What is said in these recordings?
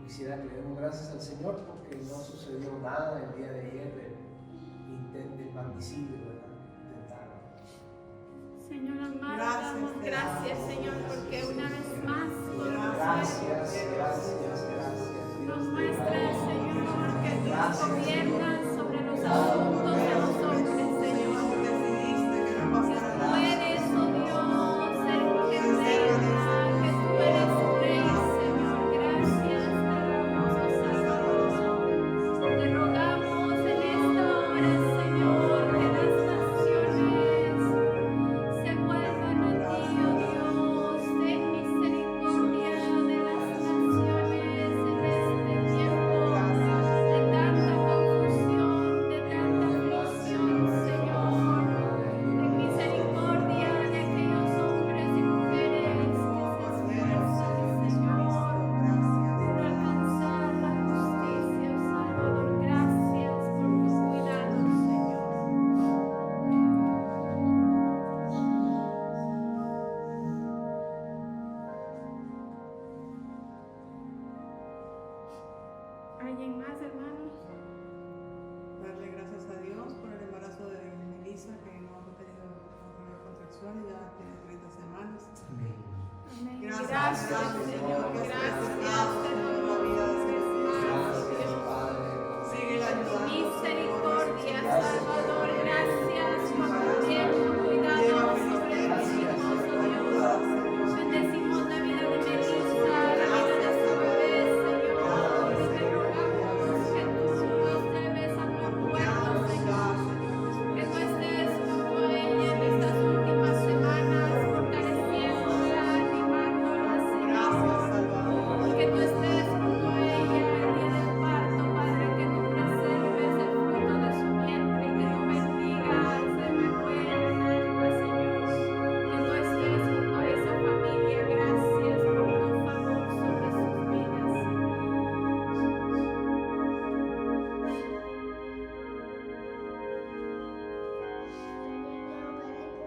quisiera que le demos gracias al Señor porque no sucedió nada el día de ayer del intento de magnicidio, ¿verdad? Intentaron. Señor amado, damos gracias, Señor, porque una vez más Gracias. nos muestra, Señor, que tú gobiernas sobre los asuntos de los hombres, Señor. Puedes, oh Dios, ser que reina, que tú eres rey, Señor. Gracias, te rogamos, Salvador. Te rogamos en esta hora, Señor, que las naciones se vuelvan a ti, oh Dios. Ten misericordia de las naciones en este tiempo de tanta confusión, de tanta aflicción, Señor. Ten misericordia de aquellos hombres y mujeres que se esfuerzan, Señor, por alcanzar la justicia, Salvador. Gracias por tu cuidado, Señor. ¿Alguien más, hermanos? Darle gracias a Dios por el embarazo de Melissa, que no ha tenido contracciones, ya tiene 30 semanas. Amén. Amén. Gracias, Señor. Gracias, te por la vida de su Gracias, Padre. Sigue ayudando. misericordia, Salvador. Gracias por tu tiempo, cuidado sobre nosotros, oh Dios. Bendecimos la vida de Melissa, la vida de su bebé, Señor. Y te rogamos que tú nos lleves a tu puerto, Señor. Que tú estés junto a ella en estas últimas semanas, fortaleciéndola, animándola, Señor. Que tú estés junto a ella el día del parto, Padre, que tú preserves el fruto de su vientre y que tú bendigas de nuevo en el alma, Señor. Que tú estés junto a esa familia. Gracias por tu favor sobre sus vidas, Señor.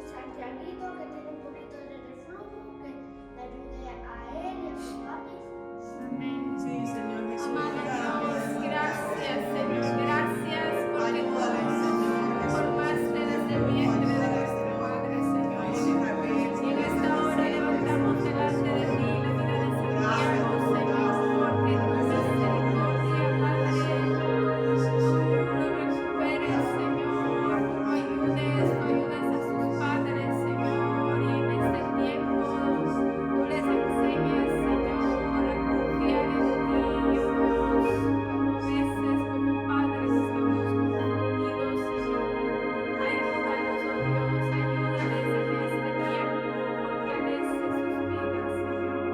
Santiaguito, que tiene un poquito de reflujo, que le ayude a él y a sus papis. Amén. Sí, Señor Jesús. Amado Dios, gracias, Señor. Gracias porque tú formaste desde el vientre de nuestro Padre, Señor. Y en esta hora levantamos delante de ti la vida de Santiago, Señor, porque tu misericordia, Padre, lo recuperes, Señor. Lo ayudes a sus padres, Señor. Y en este tiempo tú les enseñes, Señor, a confiar en ti, Dios. Como veces, como padres, estamos confundidos, Señor. Ayúdanos, oh Dios, ayúdales en este tiempo, fortalece sus vidas, Señor.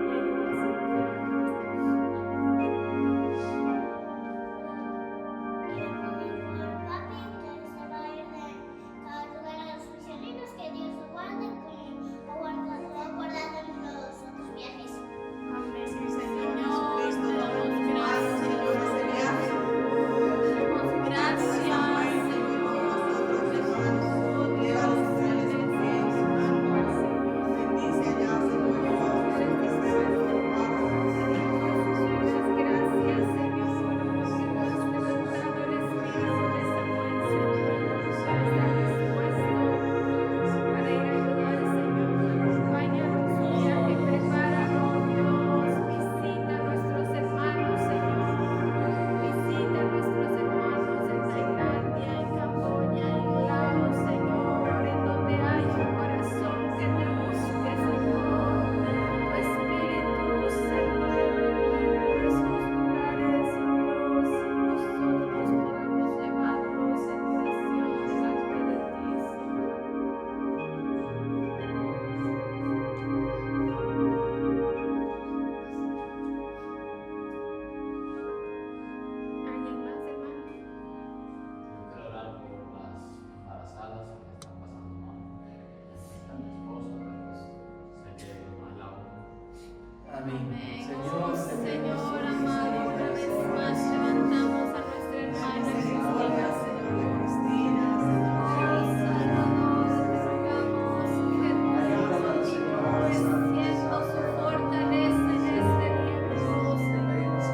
Y ayuda a Y después mi papi, entonces se va a ir de a ayudar a los misioneros, que Dios lo guarde, como lo ha guardado en los otros viajes. Amén. Señor Señor, Jesucristo, te damos gracias. Señor, ese viaje. Damos gracias, Señor. Bendice allá, Señor. Visita a nuestros hermanos en Tailandia, en Camboya, en Laos, Señor, en donde hay un corazón que te busque, Señor. Tu Espíritu se mueve en esos lugares, Dios, y nosotros podamos llevarlos en oración delante de ti, Señor. ¿Alguien más, hermano? Quiero orar por las embarazadas que están pasando mal. Está mi esposa, pero pues sé que mal aún. Amén. Amén. Señor, Oh, te Señor pedimos amado, una vez más levantamos a nuestra hermana Cristina, Señor. Cristina, Oh, Salvador, te rogamos que tú, Señor, siendo su fortaleza en este tiempo, Señor.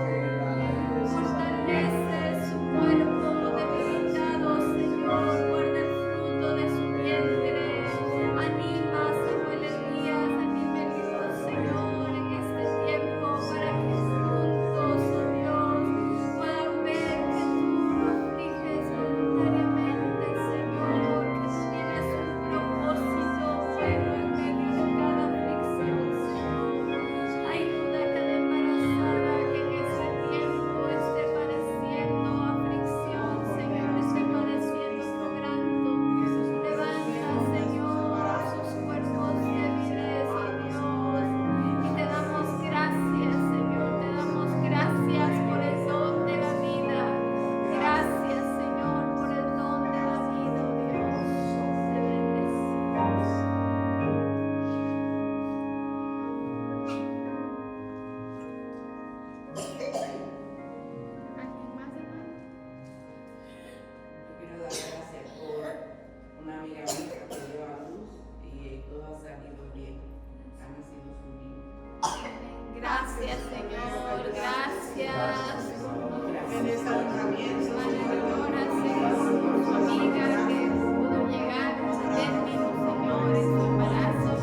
Señora, Señor, por su amiga que pudo llegar a término, Señor, en su embarazo.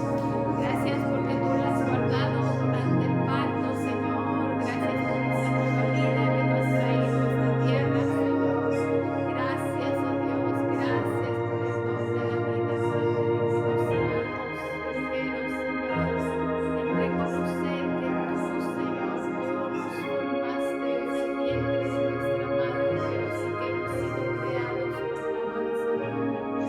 Gracias porque tú la has guardado durante el parto, Señor. Gracias por esa nueva vida que tú has traído a esta tierra, Señor. Gracias, oh Dios, gracias por el don de la vida, Padre. Nos santos, espero, Señor, en reconocer que tú, Señor, nos formaste en el vientre de nuestra Madre Dios y que hemos sido creados por la manzana.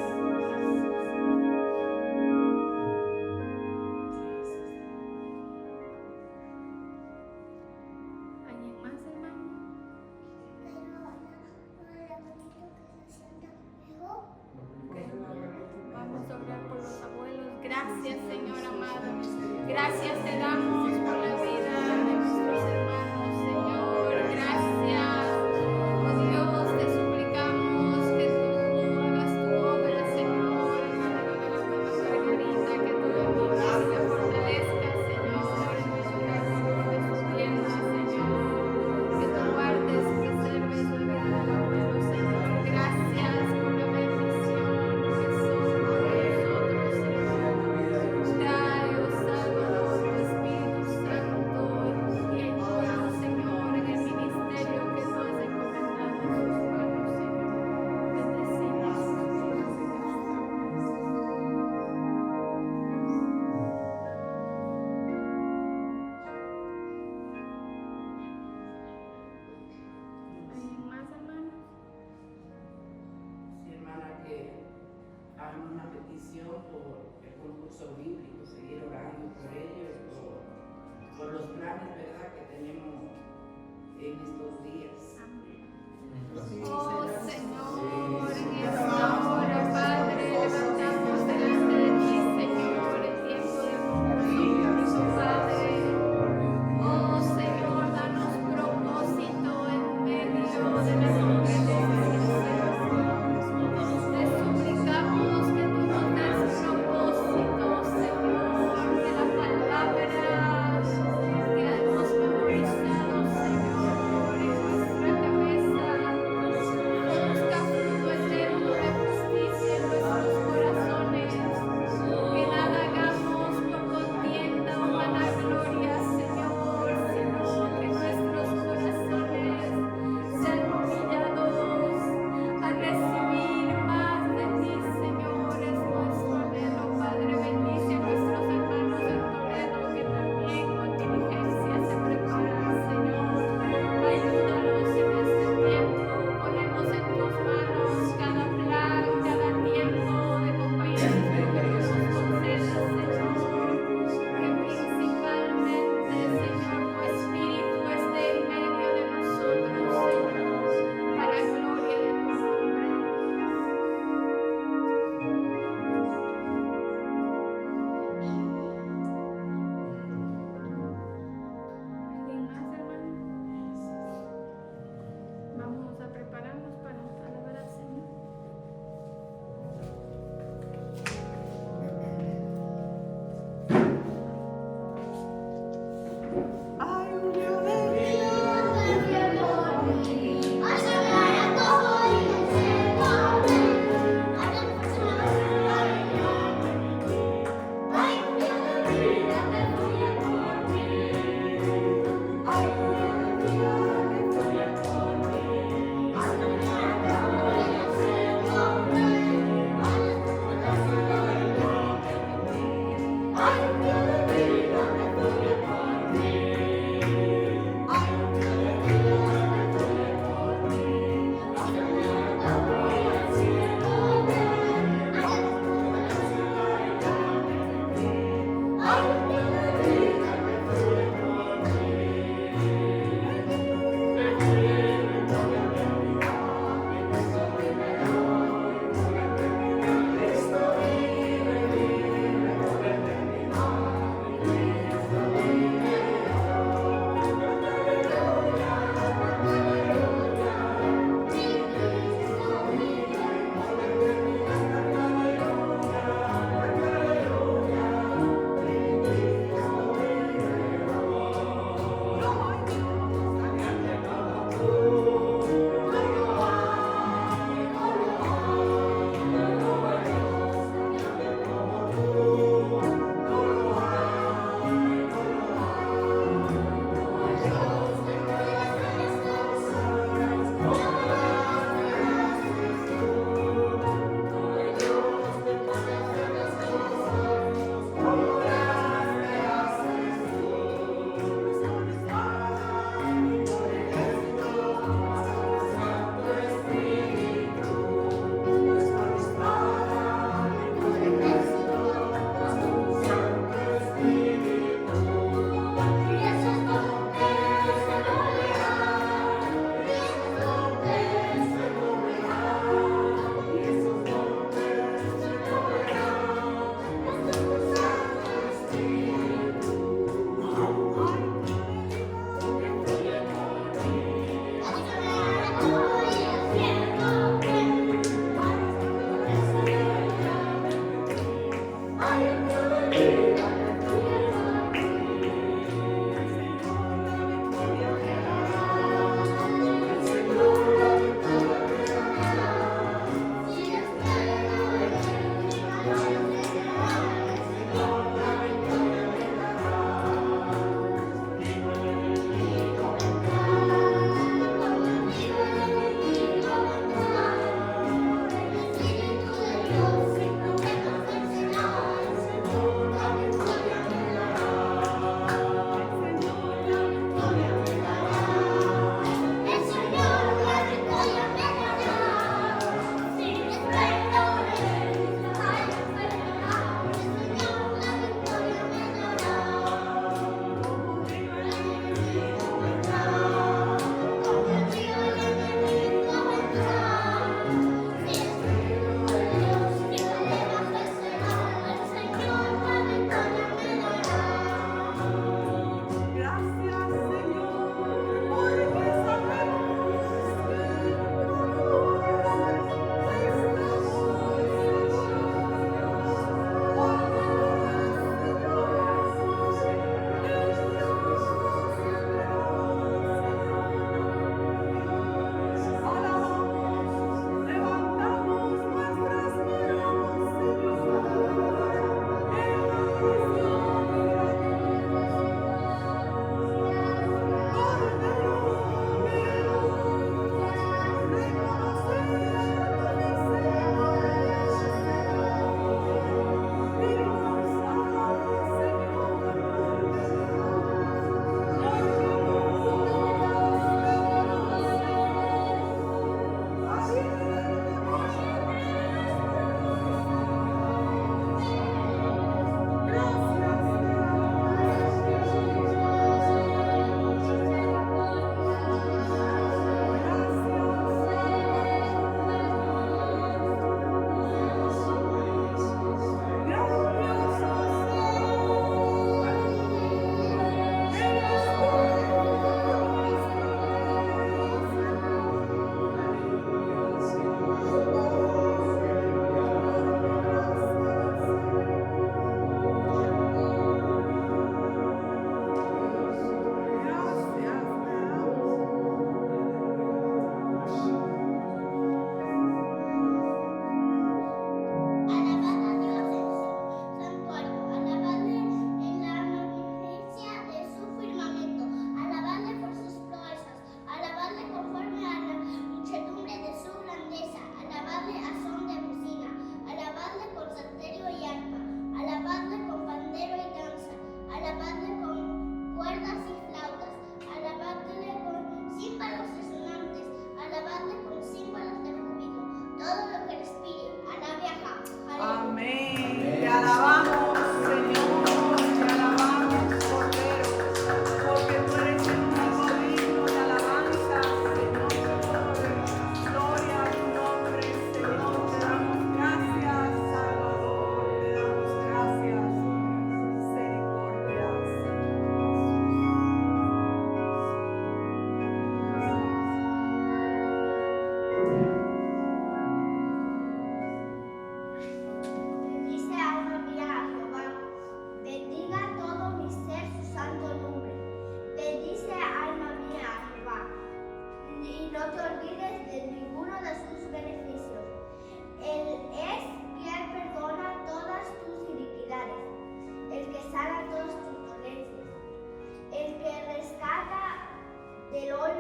¿Alguien más, hermano? Vamos a orar por los abuelos. Gracias, Señor amado. Gracias te damos por la vida de nuestros hermanos, Señor. Gracias. Oh Dios, te suplicamos que tú hagas tu obra, Señor, en la vida de la hermana Margarita, que tú la bendigas y la fortalezcas, Señor, en su corazón, en sus piernas, Señor. Que tú guardes, preserves la vida del abuelo, Señor. Gracias por la bendición que son para nosotros, Señor. Trae, oh Salvador, tu Espíritu Santo y ayúdanos, Señor, en el ministerio que tú has encomendado a sus manos, Señor. Bendecimos. ¿Alguien más, hermanos? Sí, hermana, que hagan una petición por el concurso bíblico, seguir orando por ellos, por los planes, ¿verdad?, que tenemos en estos días. Oh Señor, en esta hora, Padre, levantamos delante de ti, Señor, el tiempo de compromiso, Padre. Oh Señor, danos propósito en medio de la congregación. Te suplicamos que tú nos des propósito, Señor, de la palabra que hemos memorizado, Señor, en nuestra cabeza. Produzca fruto eterno de justicia en nuestros corazones. Que nada hagamos por contienda o vanagloria, Señor, sino que nuestros corazones sean humillados a recibir más de ti, Señor. Es nuestro anhelo, Padre. Bendice a nuestros hermanos de Toledo que también con diligencia se preparan, Señor. Ayúdanos en este tiempo. Ponemos en tus manos cada plan, cada tiempo de compañerismo que tú nos concedas, Señor. Que principalmente, Señor, tu Espíritu esté en medio de nosotros, Señor, para gloria de tu nombre. ¿Alguien más, hermano? Vamos a prepararnos para alabar al Señor. Hay un Dios de vida. Ay,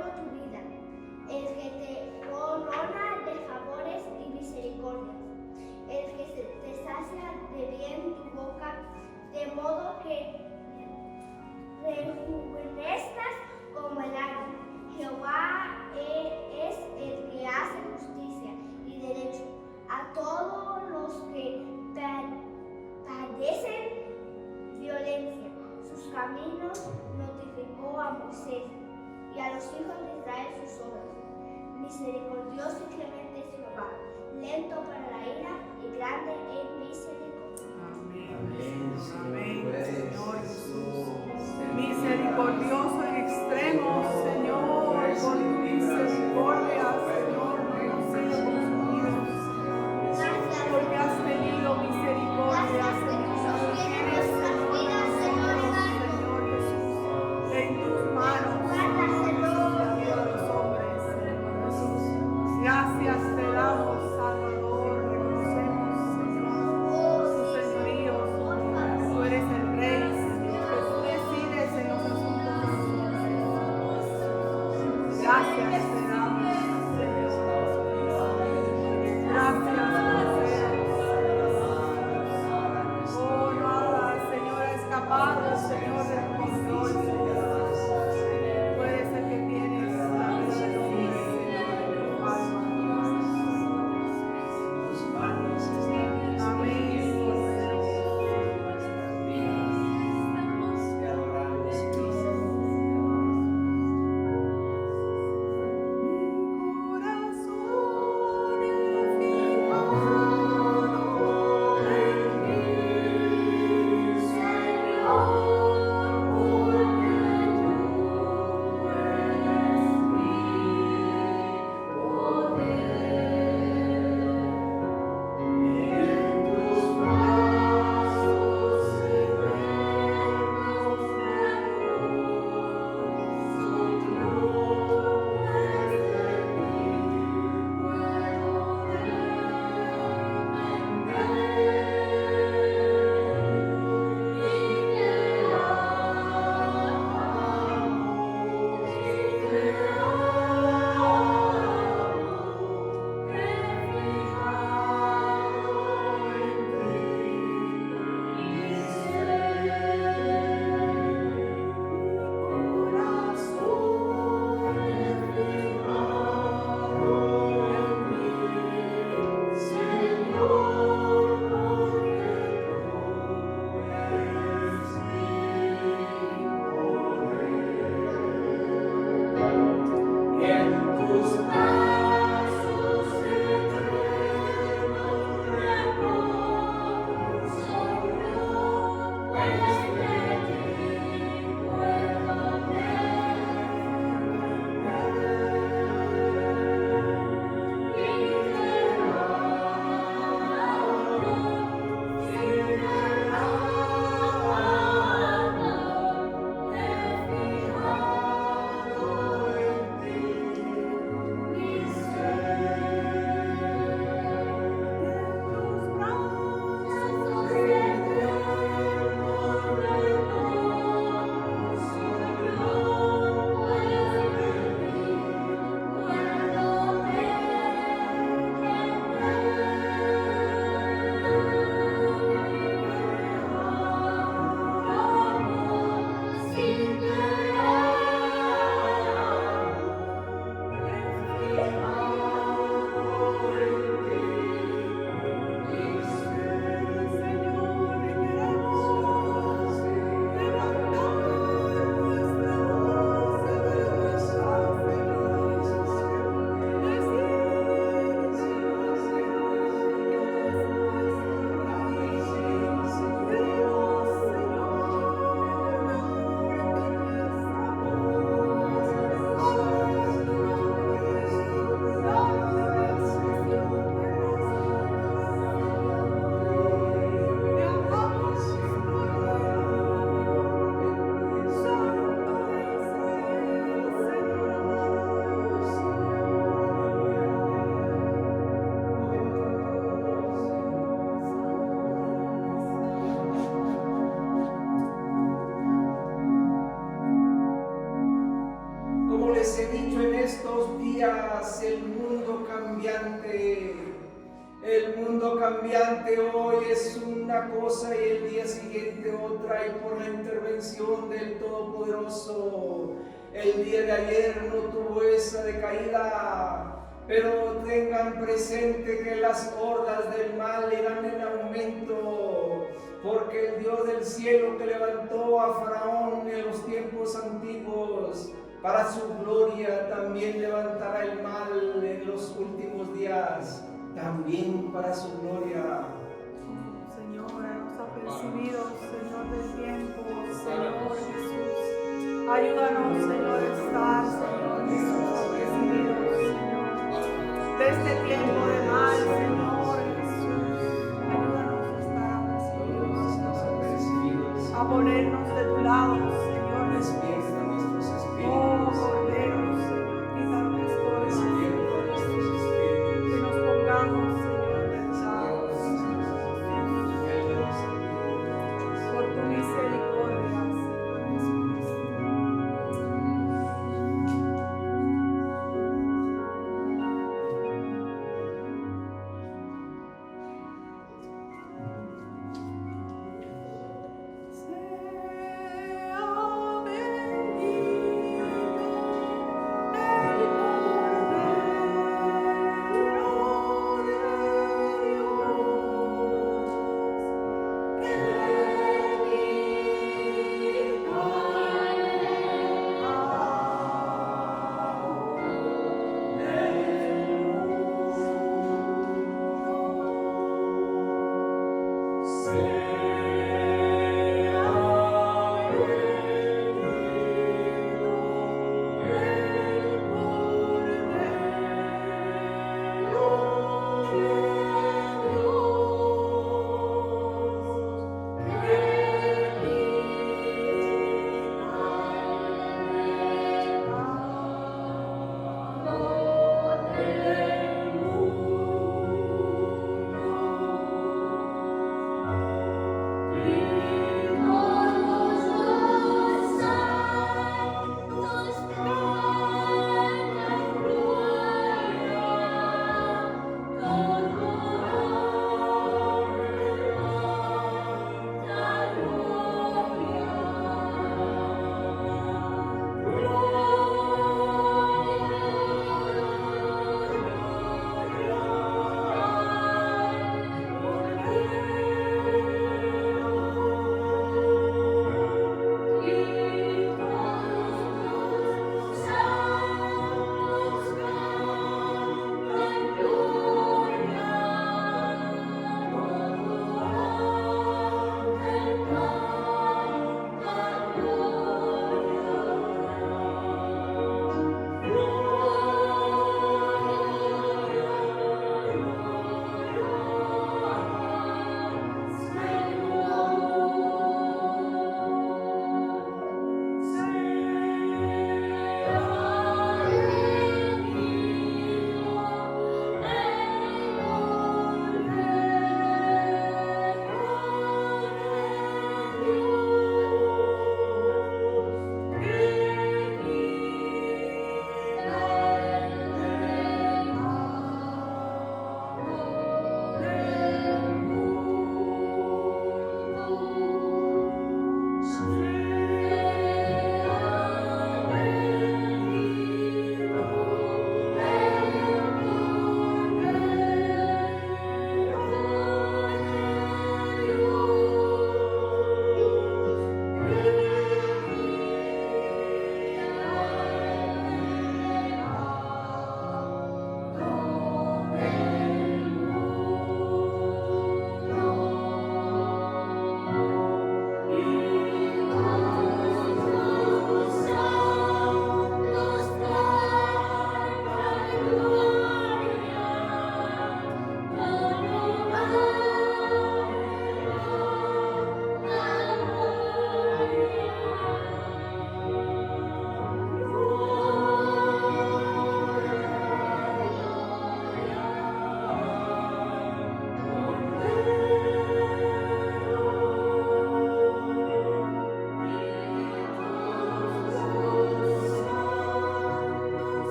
pueblo tu vida, el que te corona de favores y misericordias, el que te sacia de bien tu boca, de modo que rejuvenezcas como el águila. Jehová es el que hace justicia y derecho a todos los que padecen violencia. Sus caminos notificó a Moisés y a los hijos de Israel sus obras. Misericordioso y clemente es Jehová, lento para la ira y grande en misericordia. Amén. Amén, Amén, Señor Jesús. Señor. Misericordioso en extremo, Señor, con tu misericordia, Señor, no hemos sido consumidos. Gracias, Porque has tenido misericordia, gracias que tú Señor. sostienes nuestras vidas, Señor santo. Señor Jesús, en tus manos, Guárdasenos, a los hombres, Señor Jesús. Gracias te damos, Salvador, reconocemos, Señor, tu señorío. Tú eres el Rey, Señor, que tú decides en los asuntos de los hombres. Gracias te damos, Señor. Gracias por ser. Oh, nada, Señor, ha escapado, Señor, del control, Señor. Tú eres el que tienes la vida de los hombres, Señor, en tu alma. Tus manos están Amén. nuestras vidas. Te adoramos, Cristo. días el mundo cambiante. El mundo cambiante hoy es una cosa y el día siguiente otra, y por la intervención del Todopoderoso, el día de ayer no tuvo esa decaída. Pero tengan presente que las hordas del mal irán en aumento, porque el Dios del cielo que levantó a Faraón en los tiempos antiguos, para su gloria también levantará el mal en los últimos días, también para su gloria. Señor, hemos apercibido, Señor, del tiempo, Señor Jesús. Ayúdanos, Señor, a estar, Señor Jesús, apercibidos, Señor, de este tiempo de mal, Señor Jesús. Ayúdanos a estar apercibidos, a ponernos de tu lado, Señor Jesús. Oh, Cordero, Señor, quita lo que estorba. Que nos pongamos, Señor, de tu lado, por tu misericordia, Señor Jesucristo. Sea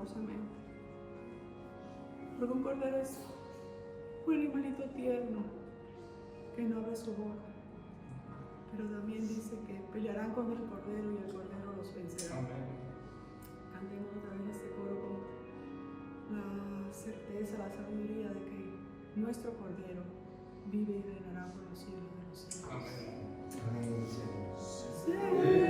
amorosamente. Porque un cordero es un animalito tierno que no abre su boca. Pero también dice que pelearán con el cordero y el cordero los vencerá. Cantemos otra vez este coro con la certeza, la sabiduría de que nuestro cordero vive y reinará por los siglos de los siglos. Amén, Señor. Sea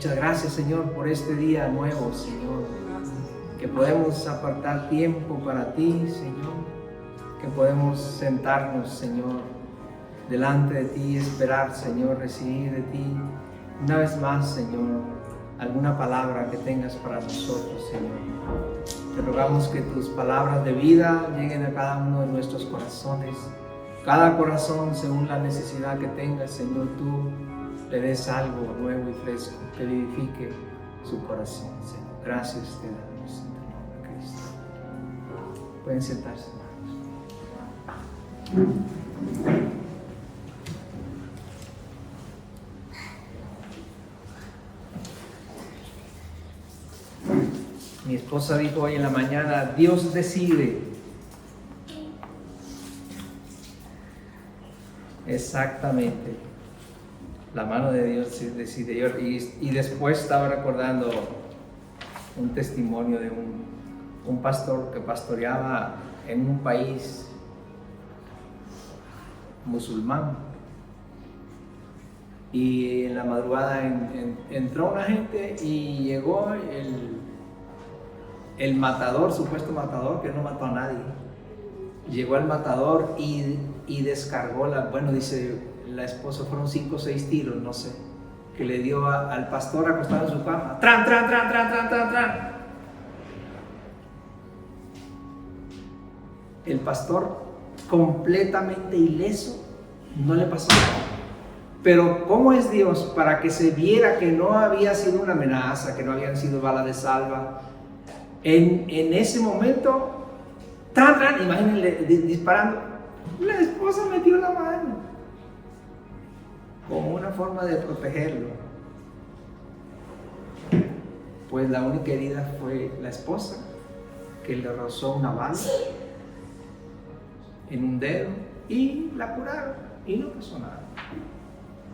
Muchas gracias, Señor, por este día nuevo, Señor, que podemos apartar tiempo para ti, Señor, que podemos sentarnos, Señor, delante de ti y esperar, Señor, recibir de ti una vez más, Señor, alguna palabra que tengas para nosotros, Señor. Te rogamos que tus palabras de vida lleguen a cada uno de nuestros corazones, cada corazón según la necesidad que tenga, Señor, tú le des algo nuevo y fresco que vivifique su corazón, Señor. Gracias te damos en el nombre de Cristo. Pueden sentarse, hermanos. Mi esposa dijo hoy en la mañana, Dios decide. Exactamente. La mano de Dios decide. Y después estaba recordando un testimonio de un pastor que pastoreaba en un país musulmán. Y en la madrugada entró una gente y llegó el matador, supuesto matador, que no mató a nadie. Llegó el matador y descargó dice la esposa, fueron 5 o 6 tiros, no sé, que le dio al pastor acostado en su cama. ¡Tran, tran, tran, tran, tran, tran, tran! El pastor, completamente ileso, no le pasó nada. Pero ¿cómo es Dios para que se viera que no había sido una amenaza, que no habían sido balas de salva? En ese momento, ¡tran, tran! Imagínense disparando. La esposa metió la mano como una forma de protegerlo. Pues la única herida fue la esposa, que le rozó una bala en un dedo y la curaron y no pasó nada.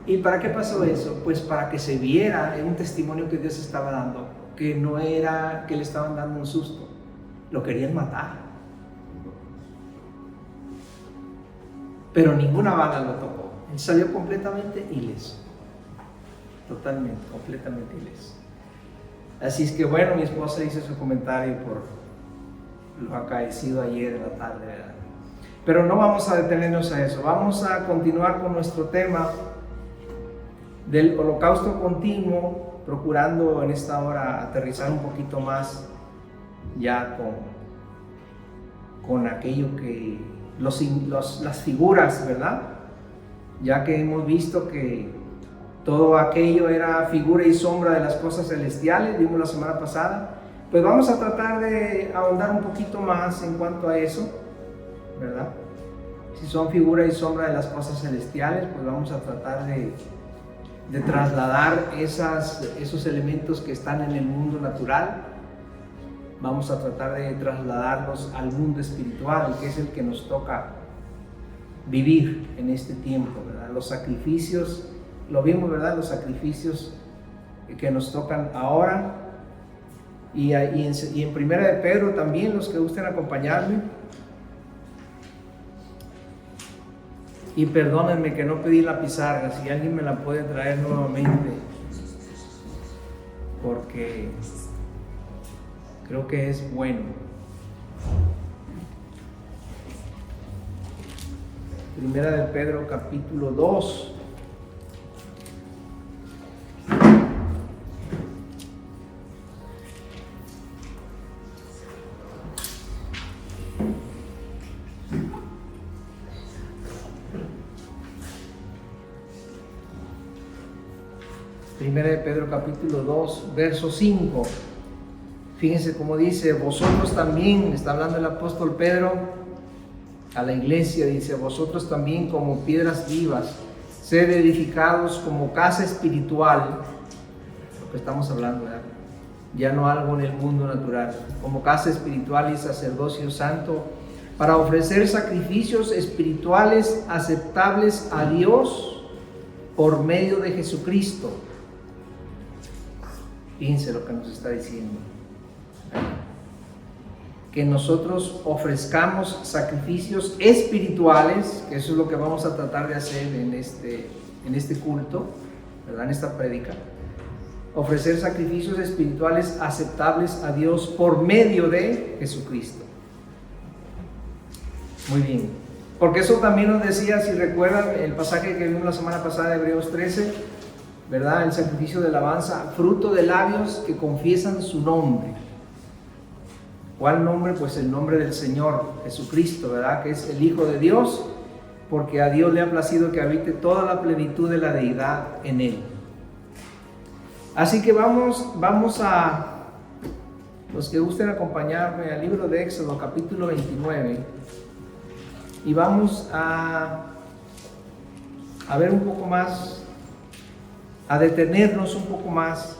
¿Y para qué pasó eso? Pues para que se viera en un testimonio que Dios estaba dando, que no era que le estaban dando un susto, lo querían matar. Pero ninguna bala lo tocó. Él salió completamente ileso. Totalmente, completamente ileso. Así es que bueno, mi esposa hizo su comentario por lo acaecido ayer en la tarde, ¿verdad? Pero no vamos a detenernos a eso, vamos a continuar con nuestro tema del holocausto continuo, procurando en esta hora aterrizar un poquito más ya con aquello que las figuras, ¿verdad? Ya que hemos visto que todo aquello era figura y sombra de las cosas celestiales, vimos la semana pasada, pues vamos a tratar de ahondar un poquito más en cuanto a eso, ¿verdad? Si son figura y sombra de las cosas celestiales, pues vamos a tratar de trasladar esos elementos que están en el mundo natural, vamos a tratar de trasladarlos al mundo espiritual, que es el que nos toca vivir en este tiempo, ¿verdad? Los sacrificios, lo vimos, ¿verdad? Los sacrificios que nos tocan ahora. Y en Primera de Pedro también, los que gusten acompañarme. Y perdónenme que no pedí la pizarra, si alguien me la puede traer nuevamente, porque creo que es bueno. Primera de Pedro capítulo 2. Primera de Pedro capítulo 2, verso 5. Fíjense cómo dice, vosotros también, está hablando el apóstol Pedro a la iglesia, dice, vosotros también como piedras vivas, sed edificados como casa espiritual, lo que estamos hablando, ¿verdad? Ya no algo en el mundo natural, como casa espiritual y sacerdocio santo, para ofrecer sacrificios espirituales aceptables a Dios por medio de Jesucristo. Fíjense lo que nos está diciendo. Que nosotros ofrezcamos sacrificios espirituales, que eso es lo que vamos a tratar de hacer en este culto, ¿verdad? En esta prédica. Ofrecer sacrificios espirituales aceptables a Dios por medio de Jesucristo. Muy bien. Porque eso también nos decía, si recuerdan el pasaje que vimos la semana pasada de Hebreos 13, ¿verdad? El sacrificio de alabanza, fruto de labios que confiesan su nombre. ¿Cuál nombre? Pues el nombre del Señor Jesucristo, ¿verdad? Que es el Hijo de Dios, porque a Dios le ha placido que habite toda la plenitud de la deidad en Él. Así que vamos a, los que gusten acompañarme al libro de Éxodo, capítulo 29, y vamos a ver un poco más, a detenernos un poco más,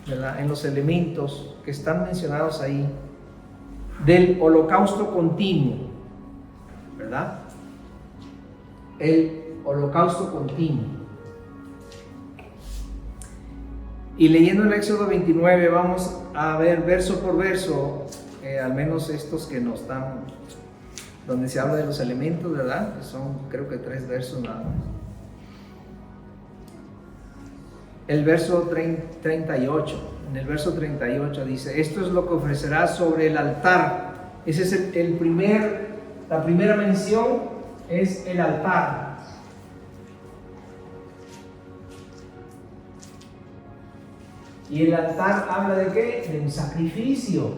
¿verdad? En los elementos que están mencionados ahí del holocausto continuo, ¿verdad? El holocausto continuo. Y leyendo el Éxodo 29 vamos a ver verso por verso, al menos estos que nos están, donde se habla de los elementos, ¿verdad? Que son creo que 3 versos nada más. El verso 38, en el verso 38 dice, esto es lo que ofrecerás sobre el altar. Ese es la primera mención, es el altar. Y el altar habla de ¿qué? De un sacrificio.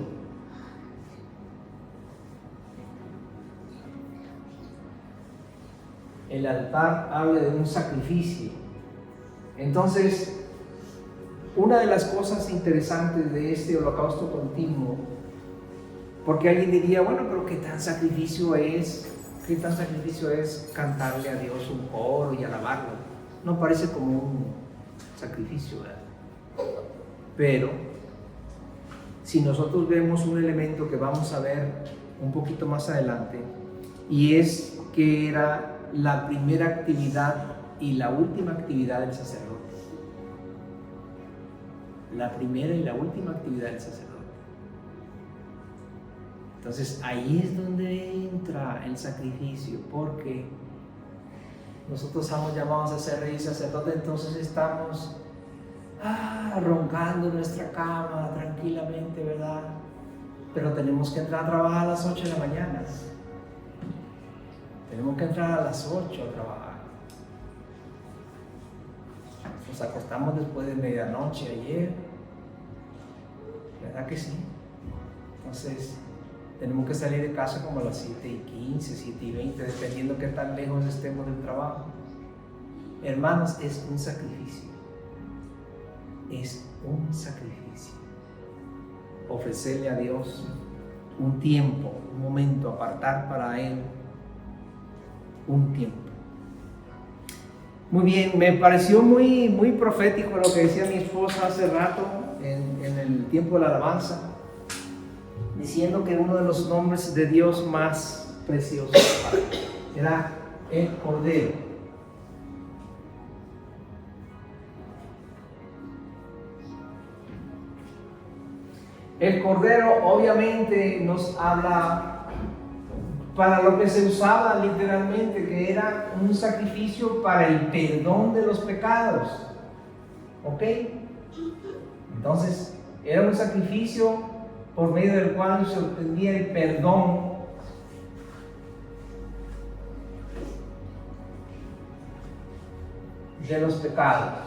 El altar habla de un sacrificio. Entonces, una de las cosas interesantes de este holocausto continuo, porque alguien diría, bueno, pero ¿qué tan sacrificio es? ¿Qué tan sacrificio es cantarle a Dios un coro y alabarlo? No parece como un sacrificio, ¿verdad? Pero, si nosotros vemos un elemento que vamos a ver un poquito más adelante, y es que era la primera actividad y la última actividad del sacerdote. La primera y la última actividad del sacerdote. Entonces ahí es donde entra el sacrificio, porque nosotros estamos llamados a ser rey y sacerdote, entonces estamos roncando en nuestra cama tranquilamente, ¿verdad? Pero tenemos que entrar a trabajar a las 8 de la mañana. Tenemos que entrar a las 8 a trabajar. Nos acostamos después de medianoche ayer. ¿Verdad que sí? Entonces, tenemos que salir de casa como a las 7:15, 7:20, dependiendo qué tan lejos estemos del trabajo. Hermanos, es un sacrificio. Es un sacrificio. Ofrecerle a Dios un tiempo, un momento, apartar para Él un tiempo. Muy bien, me pareció muy profético lo que decía mi esposa hace rato en el tiempo de la alabanza, diciendo que uno de los nombres de Dios más preciosos era el Cordero. El Cordero obviamente nos habla para lo que se usaba literalmente, que era un sacrificio para el perdón de los pecados. ¿Ok? Entonces, era un sacrificio por medio del cual se obtenía el perdón de los pecados.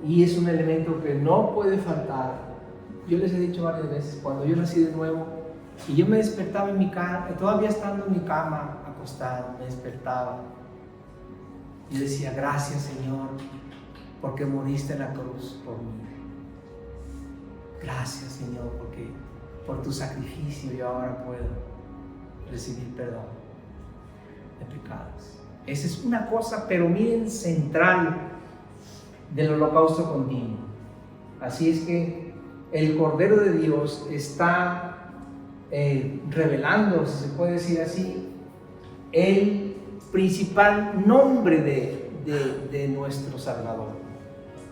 Y es un elemento que no puede faltar. Yo les he dicho varias veces, cuando yo nací de nuevo y yo me despertaba en mi cama, todavía estando en mi cama acostado, me despertaba y decía: gracias, Señor, porque moriste en la cruz por mí. Gracias, Señor, porque por tu sacrificio yo ahora puedo recibir perdón de pecados. Esa es una cosa, pero miren, central del holocausto continuo. Así es que el Cordero de Dios está revelando, si se puede decir así, el principal nombre de nuestro Salvador.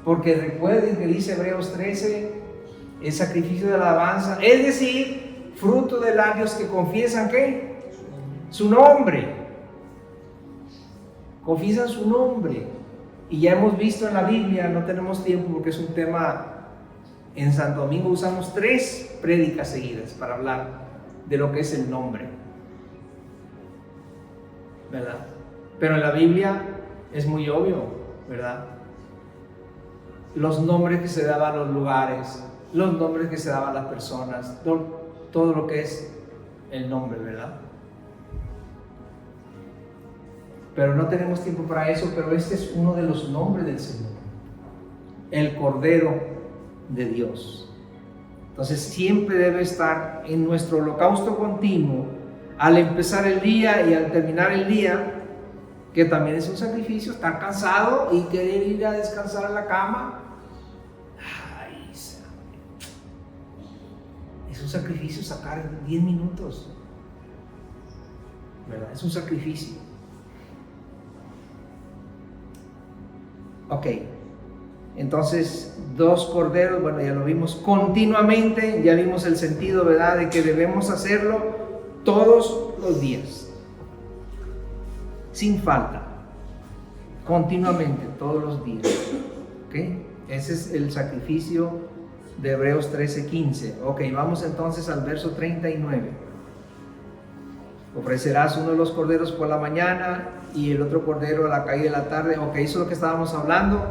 Porque recuerden que dice Hebreos 13, el sacrificio de la alabanza, es decir, fruto de labios que confiesan ¿qué? Su nombre. Confiesan su nombre. Y ya hemos visto en la Biblia, no tenemos tiempo porque es un tema. En Santo Domingo usamos 3 prédicas seguidas para hablar de lo que es el nombre, ¿verdad? Pero en la Biblia es muy obvio, ¿verdad? Los nombres que se daban a los lugares, los nombres que se daban a las personas, todo lo que es el nombre, ¿verdad? Pero no tenemos tiempo para eso, pero este es uno de los nombres del Señor, el Cordero de Dios. Entonces siempre debe estar en nuestro holocausto continuo, al empezar el día y al terminar el día, que también es un sacrificio. Estar cansado y querer ir a descansar a la cama, es un sacrificio sacar 10 minutos, ¿verdad? Es un sacrificio. Ok, entonces 2 corderos, bueno, ya lo vimos continuamente, ya vimos el sentido, ¿verdad?, de que debemos hacerlo todos los días, sin falta, continuamente, todos los días. ¿Ok? Ese es el sacrificio de Hebreos 13:15. Ok, vamos entonces al verso 39. Ofrecerás uno de los corderos por la mañana y el otro cordero a la caída de la tarde. Ok, eso es lo que estábamos hablando,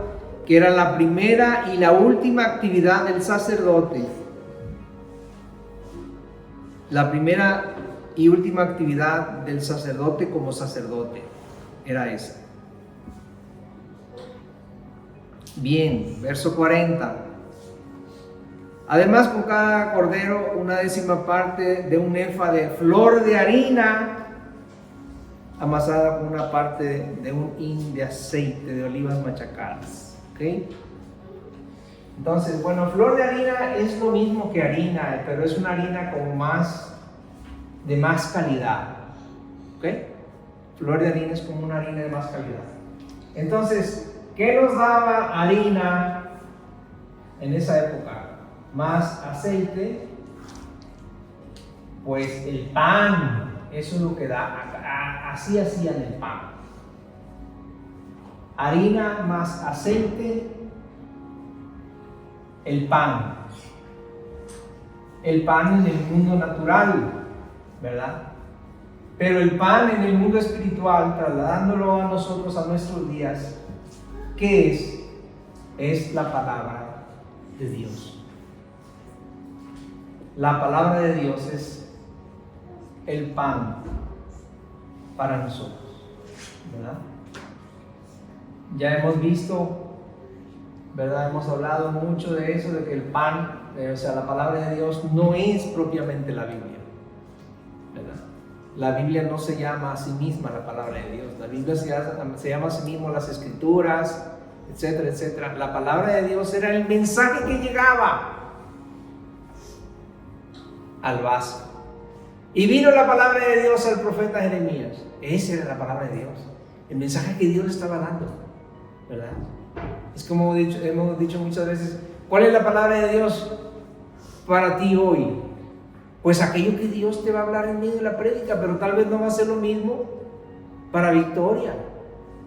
que era la primera y la última actividad del sacerdote. La primera y última actividad del sacerdote como sacerdote era esa. Bien, verso 40. Además, con cada cordero, 1/10 parte de un efa de flor de harina, amasada con una parte de un hin de aceite de olivas machacadas. ¿Ok? Entonces, bueno, flor de harina es lo mismo que harina, pero es una harina con de más calidad. ¿Ok? Flor de harina es como una harina de más calidad. Entonces, ¿qué nos daba harina en esa época? Más aceite, pues el pan, eso es lo que da, así hacían el pan. harina más aceite, el pan. El pan en el mundo natural, ¿verdad? Pero el pan en el mundo espiritual, trasladándolo a nosotros, a nuestros días, ¿qué es? Es la palabra de Dios. La palabra de Dios es el pan para nosotros, ¿verdad? Ya hemos visto, ¿verdad? Hemos hablado mucho de eso, de que el pan, o sea, la palabra de Dios no es propiamente la Biblia, ¿verdad? La Biblia no se llama a sí misma la palabra de Dios. La Biblia se llama a sí mismo las Escrituras, etcétera, etcétera. La palabra de Dios era el mensaje que llegaba al vaso. Y vino la palabra de Dios al profeta Jeremías. Esa era la palabra de Dios, el mensaje que Dios le estaba dando, ¿verdad? Es como hemos dicho muchas veces, ¿cuál es la palabra de Dios para ti hoy? Pues aquello que Dios te va a hablar en medio de la prédica, pero tal vez no va a ser lo mismo para Victoria.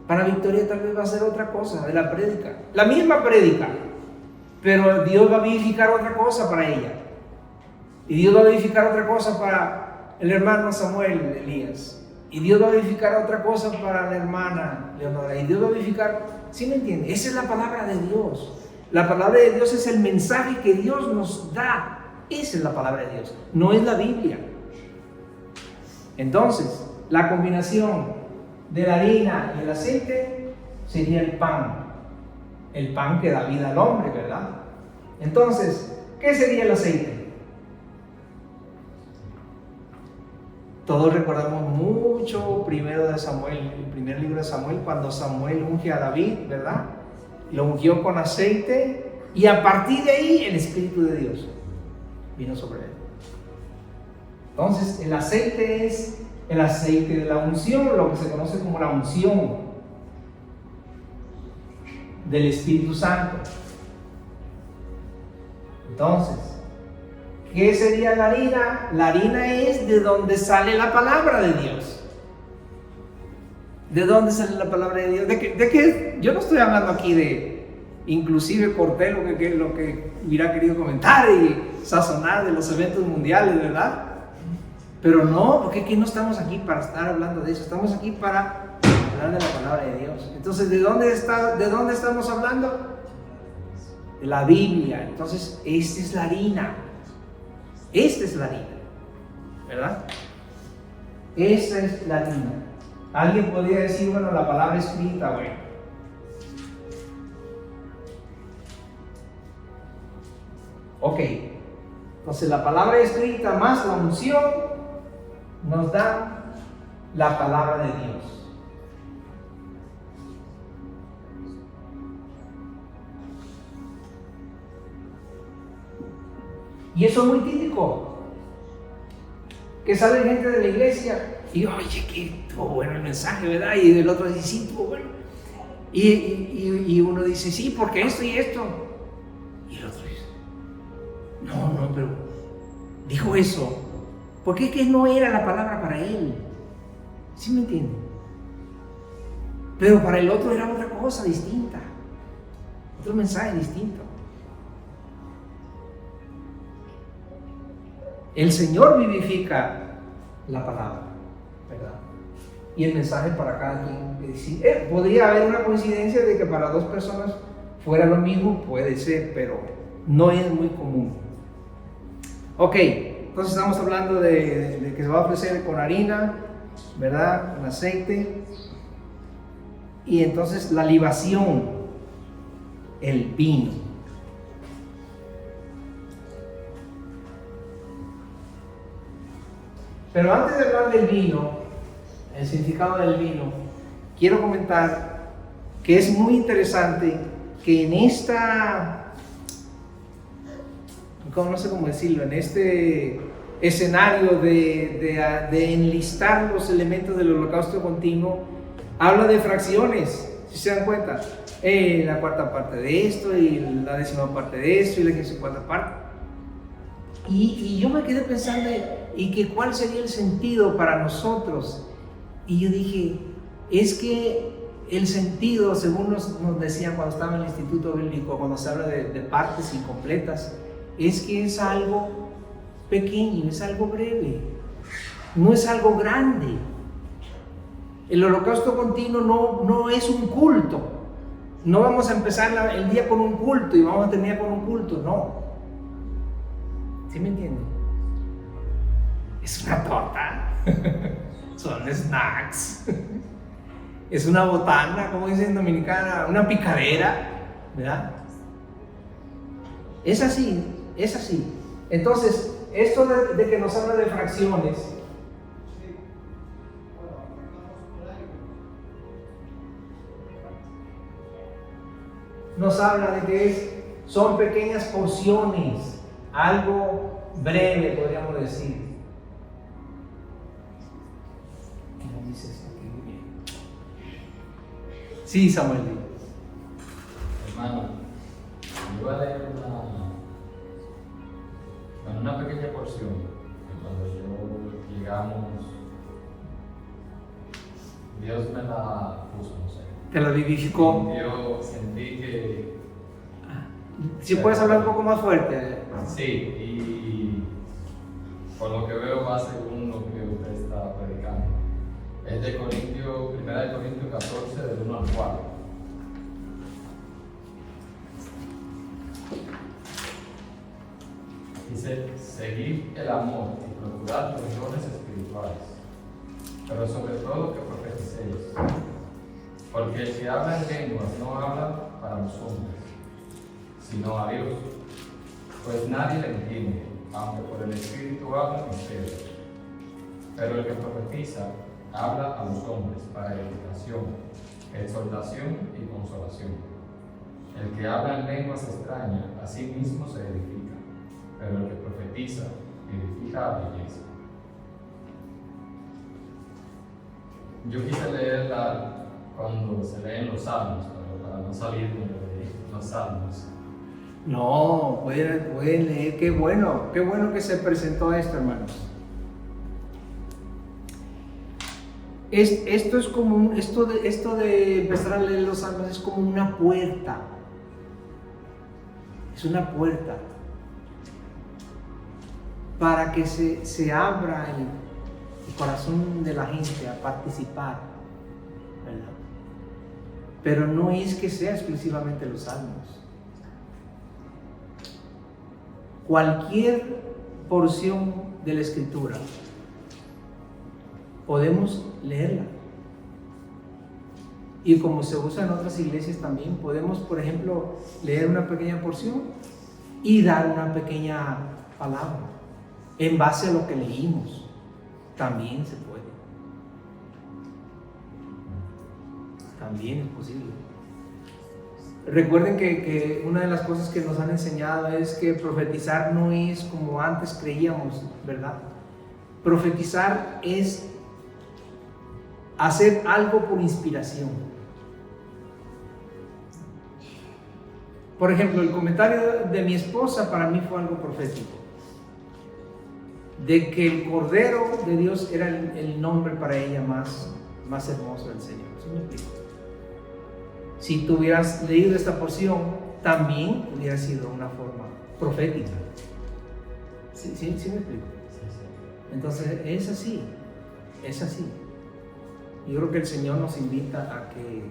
Para Victoria tal vez va a ser otra cosa de la prédica. La misma prédica, pero Dios va a vivificar otra cosa para ella. Y Dios va a vivificar otra cosa para el hermano Samuel Elías. Y Dios va a vivificar otra cosa para la hermana Leonora. Y Dios va a vivificar, ¿sí me entiende? Esa es la palabra de Dios. La palabra de Dios es el mensaje que Dios nos da. Esa es la palabra de Dios, no es la Biblia. Entonces, la combinación de la harina y el aceite sería el pan que da vida al hombre, ¿verdad? Entonces, ¿qué sería el aceite? Todos recordamos mucho primero de Samuel, el primer libro de Samuel, cuando Samuel unge a David, ¿verdad? Lo ungió con aceite y a partir de ahí el Espíritu de Dios vino sobre él. Entonces, el aceite es el aceite de la unción, lo que se conoce como la unción del Espíritu Santo. Entonces, ¿qué sería la harina? La harina es de donde sale la palabra de Dios. ¿De dónde sale la palabra de Dios? ¿De qué? Yo no estoy hablando aquí de, inclusive corté lo que hubiera querido comentar y sazonar de los eventos mundiales, ¿verdad? Pero no, porque aquí no estamos aquí para estar hablando de eso, estamos aquí para hablar de la palabra de Dios. Entonces, ¿de dónde estamos hablando? De la Biblia. Entonces, esta es la harina. Esta es la harina, ¿verdad? Esta es la harina. Alguien podría decir, bueno, la palabra escrita, bueno. Ok, entonces la palabra escrita más la unción nos da la palabra de Dios. Y eso es muy típico, que sale gente de la iglesia y oye, que estuvo bueno el mensaje, ¿verdad? Y el otro dice, sí, estuvo bueno. Y uno dice, sí, porque esto y esto. Y el otro dice, no, pero dijo eso, porque es que no era la palabra para él. ¿Sí me entienden? Pero para el otro era otra cosa distinta, otro mensaje distinto. El Señor vivifica la palabra, ¿verdad? Y el mensaje para cada quien. Podría haber una coincidencia de que para dos personas fuera lo mismo, puede ser, pero no es muy común. Ok, entonces estamos hablando de que se va a ofrecer con harina, ¿verdad? Con aceite. Y entonces la libación, el vino. Pero antes de hablar del vino, el significado del vino, quiero comentar que es muy interesante que en esta, no sé cómo decirlo, en este escenario de enlistar los elementos del holocausto continuo, habla de fracciones, si se dan cuenta, la cuarta parte de esto y la décima parte de esto y la 14ª parte. Y yo me quedé pensando, ¿y que cuál sería el sentido para nosotros? Y yo dije, es que el sentido, según nos decían cuando estaba en el Instituto Bíblico, cuando se habla de partes incompletas, es que es algo pequeño, es algo breve, no es algo grande. El holocausto continuo no es un culto. No vamos a empezar el día con un culto y vamos a terminar con un culto, no. ¿Sí me entienden? Es una torta, son snacks, es una botana, como dicen en dominicana, una picadera, ¿verdad? Es así, es así. Entonces, esto de que nos habla de fracciones, nos habla de que son pequeñas porciones, algo breve, podríamos decir. ¿Cómo dice esto? Sí, Samuel. Hermano, yo voy a leer una pequeña porción que cuando llegamos, Dios me la puso, no sé. Te la vivificó. Yo sentí que... Si puedes hablar un poco más fuerte. Sí, y por lo que veo va según lo que usted está predicando. Es de 1 Corintios 14, del 1 al 4. Dice, seguid el amor y procurad los dones espirituales, pero sobre todo que profeticéis. Porque el que habla en lenguas no habla para los hombres, sino a Dios, pues nadie le entiende, aunque por el Espíritu habla misterios. Pero el que profetiza habla a los hombres para edificación, exhortación y consolación. El que habla en lenguas extrañas a sí mismo se edifica, pero el que profetiza edifica a la iglesia. Yo quise leerla cuando se leen los salmos, pero para no salirme de los salmos. No, pueden leer. Qué bueno que se presentó esto, hermanos. Esto es como esto de empezar a leer los salmos es como una puerta. Es una puerta para que se abra el corazón de la gente a participar, ¿verdad? Pero no es que sea exclusivamente los salmos. Cualquier porción de la Escritura podemos leerla. Y como se usa en otras iglesias también, podemos, por ejemplo, leer una pequeña porción y dar una pequeña palabra en base a lo que leímos. También se puede. También es posible. Recuerden que una de las cosas que nos han enseñado es que profetizar no es como antes creíamos, ¿verdad? Profetizar es hacer algo por inspiración. Por ejemplo, el comentario de mi esposa para mí fue algo profético. De que el Cordero de Dios era el nombre para ella más hermoso del Señor. ¿Sí me explico? Si tú hubieras leído esta porción, también hubiera sido una forma profética. ¿Sí me explico? Entonces es así. Yo creo que el Señor nos invita a que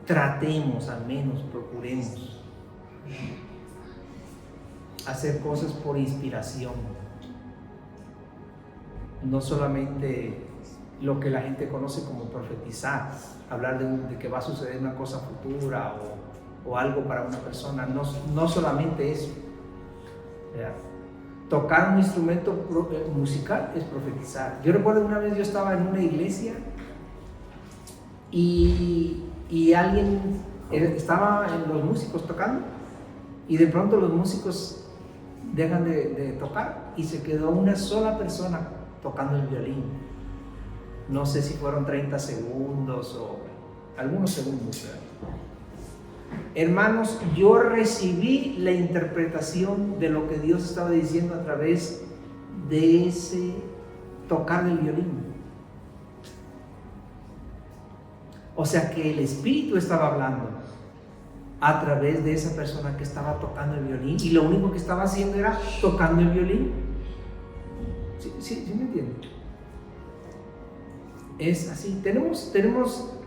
tratemos, al menos procuremos hacer cosas por inspiración, no solamente lo que la gente conoce como profetizar, hablar de que va a suceder una cosa futura o algo para una persona, no solamente eso. ¿Verdad? Tocar un instrumento musical es profetizar. Yo recuerdo una vez yo estaba en una iglesia y alguien estaba en los músicos tocando y de pronto los músicos dejan de tocar y se quedó una sola persona tocando el violín. No sé si fueron 30 segundos o algunos segundos, ¿verdad? Hermanos, yo recibí la interpretación de lo que Dios estaba diciendo a través de ese tocar del violín. O sea que el Espíritu estaba hablando a través de esa persona que estaba tocando el violín, y lo único que estaba haciendo era tocando el violín. ¿Sí me entienden? Es así. Tenemos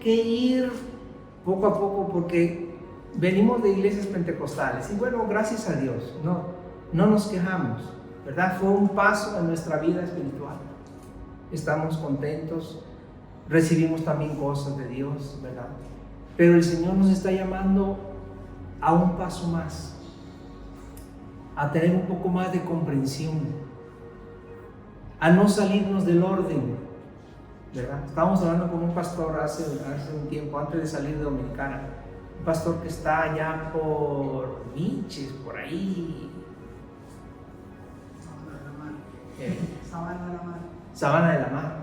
que ir poco a poco, porque venimos de iglesias pentecostales y bueno, gracias a Dios, no nos quejamos, ¿verdad? Fue un paso en nuestra vida espiritual. Estamos contentos, recibimos también cosas de Dios, ¿verdad? Pero el Señor nos está llamando a un paso más, a tener un poco más de comprensión, a no salirnos del orden, ¿verdad? Estábamos hablando con un pastor hace un tiempo, antes de salir de Dominicana, un pastor que está allá por Vinches, por ahí. Sabana de la Mar.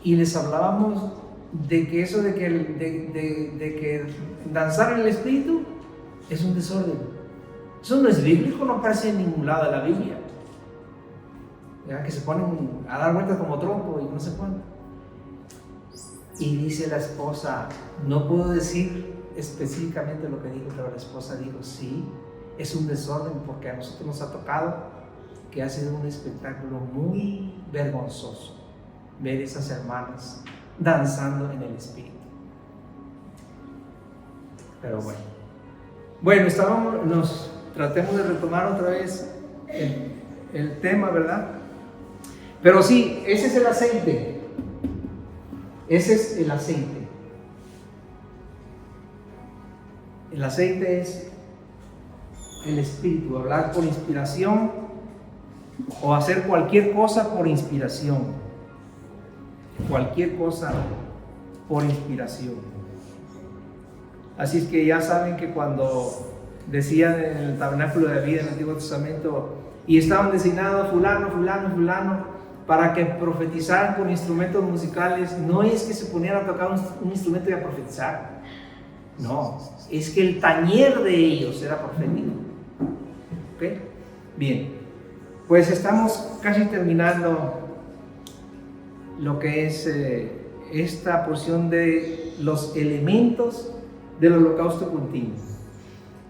Y les hablábamos de que eso de que danzar en el Espíritu es un desorden. Eso no es bíblico, no aparece en ningún lado de la Biblia. ¿Ya? Que se ponen a dar vueltas como trompo y no sé cuánto. Y dice la esposa, no puedo decir específicamente lo que dijo, pero la esposa dijo, sí, es un desorden, porque a nosotros nos ha tocado que ha sido un espectáculo muy vergonzoso ver esas hermanas danzando en el Espíritu. Pero bueno, tratemos de retomar otra vez el tema, ¿verdad? Pero sí, ese es el aceite. Ese es el aceite. El aceite es el Espíritu, hablar por inspiración o hacer cualquier cosa por inspiración. Cualquier cosa por inspiración. Así es que ya saben que cuando decían en el tabernáculo de vida en el Antiguo Testamento, y estaban designados fulano, para que profetizaran con instrumentos musicales, no es que se ponían a tocar un instrumento y a profetizar, no, es que el tañer de ellos era profético. ¿Ok? Bien, pues estamos casi terminando lo que es esta porción de los elementos del holocausto continuo,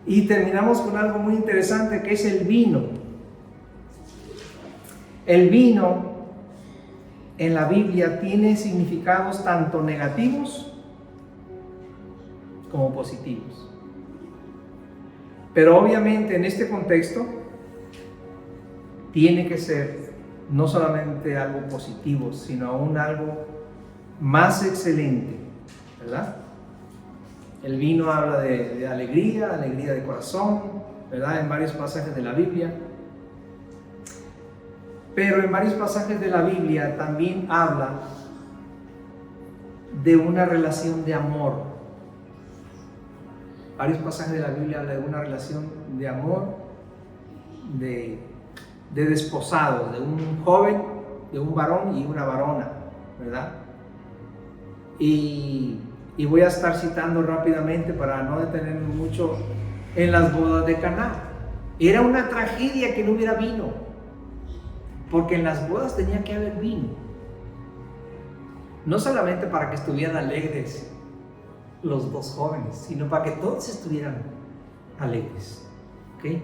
y terminamos con algo muy interesante, que es el vino. El vino en la Biblia tiene significados tanto negativos como positivos. Pero obviamente en este contexto tiene que ser no solamente algo positivo, sino aún algo más excelente, ¿verdad? El vino habla de alegría de corazón, ¿verdad? En varios pasajes de la Biblia. Pero en varios pasajes de la Biblia también habla de una relación de amor. Varios pasajes de la Biblia hablan de una relación de amor, de desposados, de un joven, de un varón y una varona, ¿verdad? Y voy a estar citando rápidamente para no detenerme mucho en las bodas de Caná. Era una tragedia que no hubiera vino, porque en las bodas tenía que haber vino, no solamente para que estuvieran alegres los dos jóvenes, sino para que todos estuvieran alegres. ¿Okay?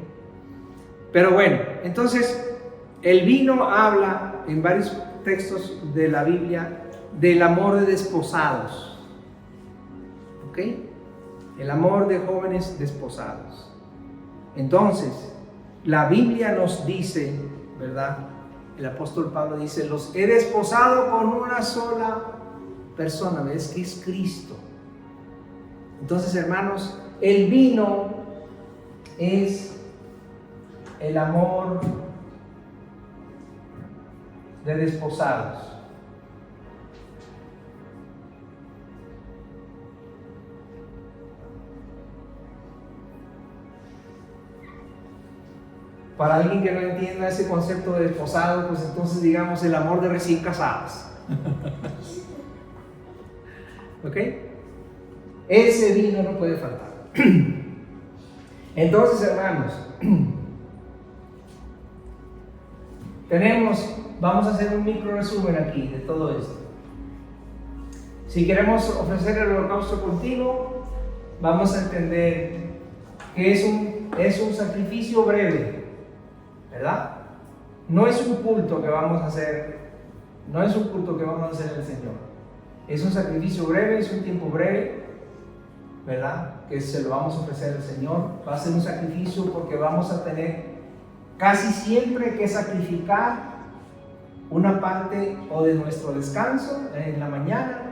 Pero bueno, entonces el vino habla en varios textos de la Biblia del amor de desposados. ¿Ok? El amor de jóvenes desposados. Entonces, la Biblia nos dice, ¿verdad? El apóstol Pablo dice, los he desposado con una sola persona, ¿ves? Que es Cristo. Entonces, hermanos, el vino es el amor de desposados. Para alguien que no entienda ese concepto de desposado, pues entonces digamos el amor de recién casados. ¿Ok? Ese vino no puede faltar. Entonces, hermanos, vamos a hacer un micro resumen aquí de todo esto. Si queremos ofrecer el holocausto continuo, vamos a entender que es un sacrificio breve, ¿verdad? No es un culto que vamos a hacer, no es un culto que vamos a hacer al Señor. Es un sacrificio breve, es un tiempo breve, ¿verdad? Que se lo vamos a ofrecer al Señor. Va a ser un sacrificio porque vamos a tener casi siempre que sacrificar una parte o de nuestro descanso en la mañana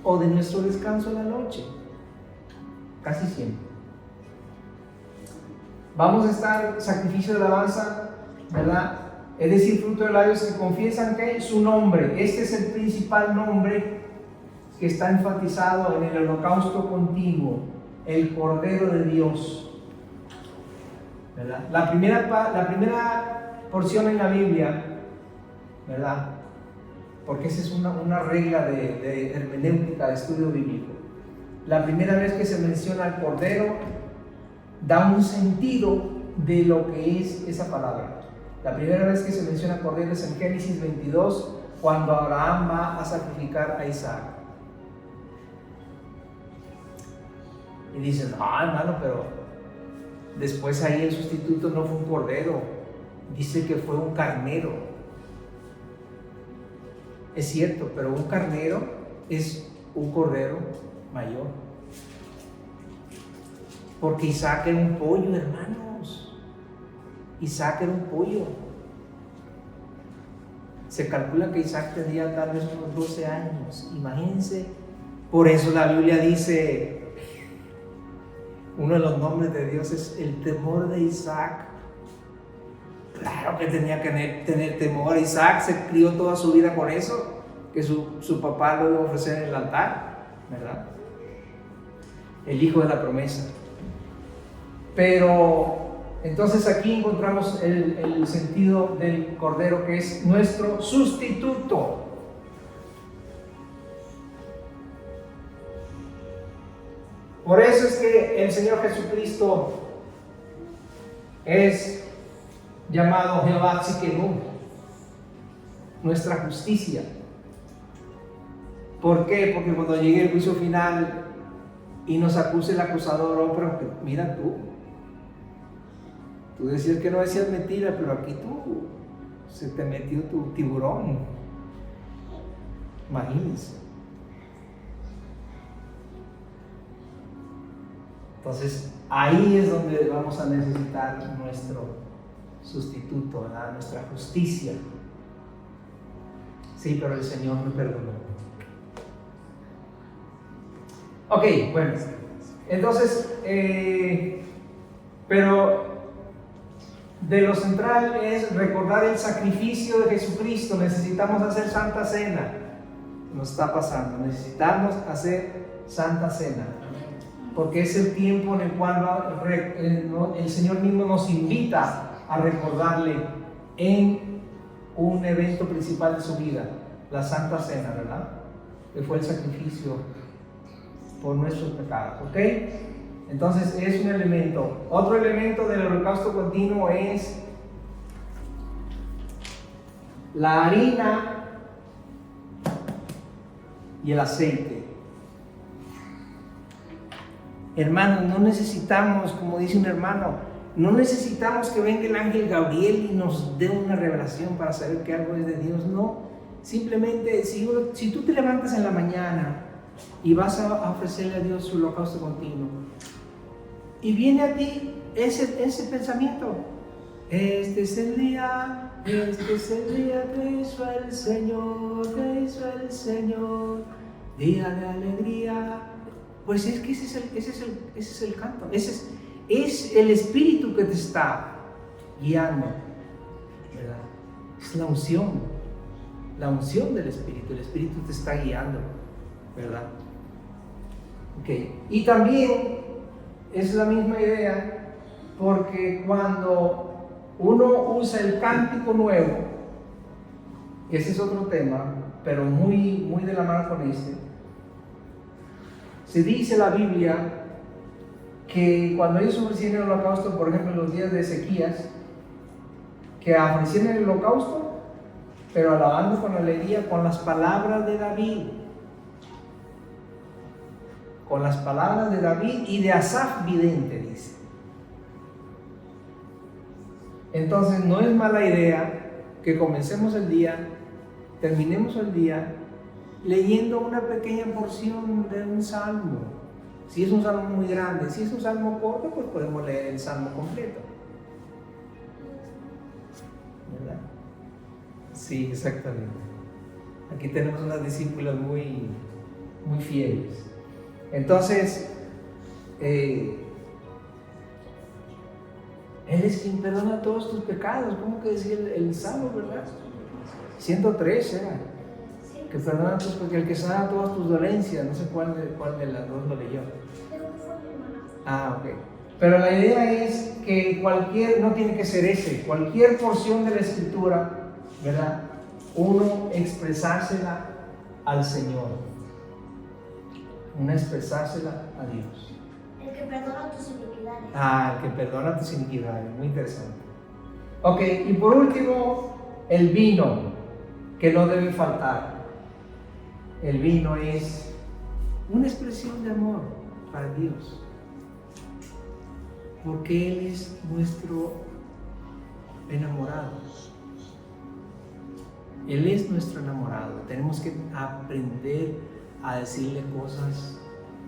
o de nuestro descanso en la noche. Casi siempre. Vamos a estar sacrificio de alabanza, ¿verdad? Es decir, fruto de labios que confiesan que su nombre, este es el principal nombre que está enfatizado en el holocausto continuo, el Cordero de Dios, ¿verdad? La primera porción en la Biblia, ¿verdad? Porque esa es una regla de hermenéutica, de estudio bíblico. La primera vez que se menciona el Cordero, da un sentido de lo que es esa palabra. La primera vez que se menciona Cordero es en Génesis 22, cuando Abraham va a sacrificar a Isaac. Y dicen, hermano, pero después ahí el sustituto no fue un cordero, dice que fue un carnero. Es cierto, pero un carnero es un cordero mayor. Porque Isaac era un pollo, hermanos. Isaac era un pollo. Se calcula que Isaac tenía tal vez unos 12 años. Imagínense. Por eso la Biblia dice, uno de los nombres de Dios es el temor de Isaac. Claro que tenía que tener temor. Isaac se crió toda su vida con eso, que su papá lo iba a ofrecer en el altar, ¿verdad? El hijo de la promesa. Pero entonces aquí encontramos el sentido del Cordero, que es nuestro sustituto. Por eso es que el Señor Jesucristo es llamado Jehová Tsidkenu, nuestra justicia. ¿Por qué? Porque cuando llegue el juicio final y nos acuse el acusador, oh, pero mira tú decías que no decías mentira, pero aquí tú se te metió tu tiburón. Imagínense. Entonces ahí es donde vamos a necesitar nuestro sustituto, ¿verdad? Nuestra justicia. Sí, pero el Señor me perdonó. Ok, bueno, entonces, pero de lo central es recordar el sacrificio de Jesucristo. Necesitamos hacer Santa Cena. Nos está pasando, necesitamos hacer Santa Cena, porque es el tiempo en el cual el Señor mismo nos invita a recordarle en un evento principal de su vida, la Santa Cena, ¿verdad? Que fue el sacrificio por nuestros pecados, ¿ok? Entonces es un elemento. Otro elemento del holocausto continuo es la harina y el aceite. Hermanos, no necesitamos, como dice un hermano, no necesitamos que venga el ángel Gabriel y nos dé una revelación para saber que algo es de Dios. No, simplemente si tú te levantas en la mañana y vas a ofrecerle a Dios su holocausto continuo, y viene a ti ese pensamiento: este es el día que hizo el Señor, día de alegría. Pues es que ese es el canto, es el Espíritu que te está guiando, ¿verdad? Es la unción del Espíritu. El Espíritu te está guiando, ¿verdad? Okay. Y también es la misma idea, porque cuando uno usa el cántico nuevo, ese es otro tema, pero muy, muy de la mano con este, se dice en la Biblia que cuando ellos ofrecían el holocausto, por ejemplo en los días de Ezequías, que ofrecían el holocausto, pero alabando con alegría, con las palabras de David. con las palabras de David y de Asaf vidente, dice. Entonces no es mala idea que comencemos el día, terminemos el día leyendo una pequeña porción de un salmo. Si es un salmo muy grande, si es un salmo corto, pues podemos leer el salmo completo, ¿verdad? Sí, exactamente. Aquí tenemos unas discípulas muy fieles. Entonces, Él es quien perdona todos tus pecados. ¿Cómo que decía el salmo, verdad? 103 era. Que perdona tus pecados, el que sana todas tus dolencias. No sé cuál de las dos lo leyó. Ah, ok. Pero la idea es que no tiene que ser cualquier porción de la Escritura, ¿verdad? Uno expresársela al Señor. Uno expresársela a Dios. El que perdona tus iniquidades. El que perdona tus iniquidades. Muy interesante. Ok, y por último, el vino, que no debe faltar. El vino es una expresión de amor para Dios, porque Él es nuestro enamorado. Él es nuestro enamorado. Tenemos que aprender a decirle cosas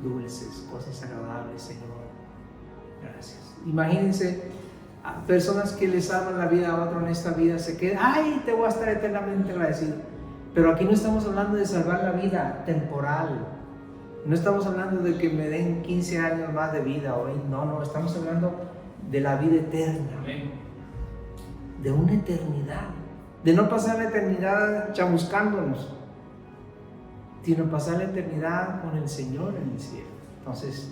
dulces, cosas agradables. Señor, gracias. Imagínense a personas que les salvan la vida a otro en esta vida, se quedan, ay, te voy a estar eternamente agradecido. Pero aquí no estamos hablando de salvar la vida temporal. No estamos hablando de que me den 15 años más de vida hoy. No, estamos hablando de la vida eterna. De una eternidad. De no pasar la eternidad chamuscándonos, sino pasar la eternidad con el Señor en el cielo. Entonces,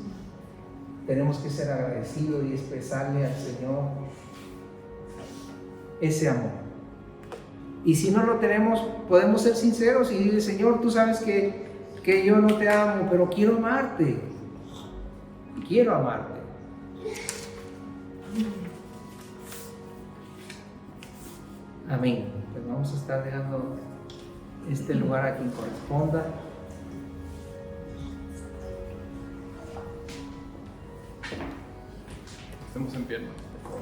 tenemos que ser agradecidos y expresarle al Señor ese amor. Y si no lo tenemos, podemos ser sinceros y decir, Señor, tú sabes que yo no te amo, pero quiero amarte. Quiero amarte. Amén. Pues vamos a estar dejando este lugar a quien corresponda. Estemos en pie, por favor.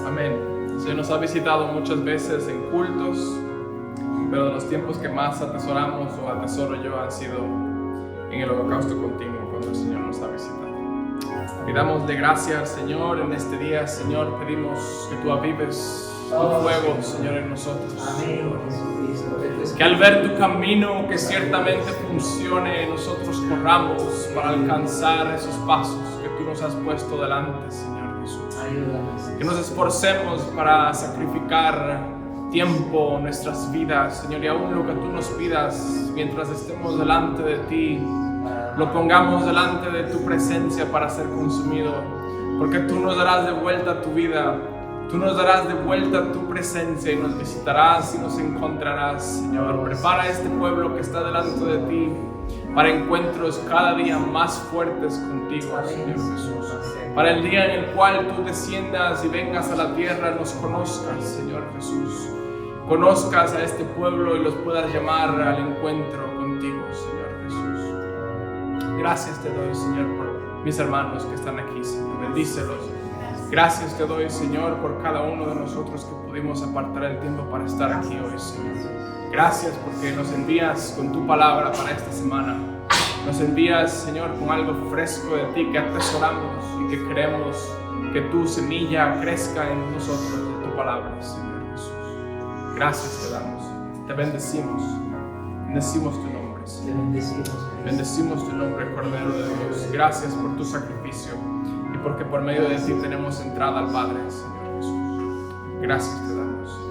Amén. El Señor nos ha visitado muchas veces en cultos, pero de los tiempos que más atesoramos o atesoro yo han sido en el holocausto continuo, cuando el Señor nos ha visitado. Pidámosle gracias al Señor en este día. Señor, pedimos que tú avives tu fuego, Señor, en nosotros. Amén, Jesucristo. Que al ver tu camino, que ciertamente funcione, nosotros corramos para alcanzar esos pasos que tú nos has puesto delante, Señor Jesús. Ayúdanos. Que nos esforcemos para sacrificar tiempo, nuestras vidas, Señor, y aún lo que tú nos pidas mientras estemos delante de ti, lo pongamos delante de tu presencia para ser consumido, porque tú nos darás de vuelta tu vida, tú nos darás de vuelta tu presencia y nos visitarás y nos encontrarás, Señor. Prepara este pueblo que está delante de ti para encuentros cada día más fuertes contigo, Señor Jesús. Para el día en el cual tú desciendas y vengas a la tierra, nos conozcas, Señor Jesús. Conozcas a este pueblo y los puedas llamar al encuentro contigo, Señor Jesús. Gracias te doy, Señor, por mis hermanos que están aquí, Señor. Bendícelos. Gracias te doy, Señor, por cada uno de nosotros que pudimos apartar el tiempo para estar aquí hoy, Señor. Gracias porque nos envías con tu palabra para esta semana. Nos envías, Señor, con algo fresco de ti que atesoramos y que queremos que tu semilla crezca en nosotros de tu palabra, Señor Jesús. Gracias te damos, te bendecimos tu nombre, Señor. Bendecimos tu nombre, Cordero de Dios. Gracias por tu sacrificio y porque por medio de ti tenemos entrada al Padre, Señor Jesús. Gracias te damos.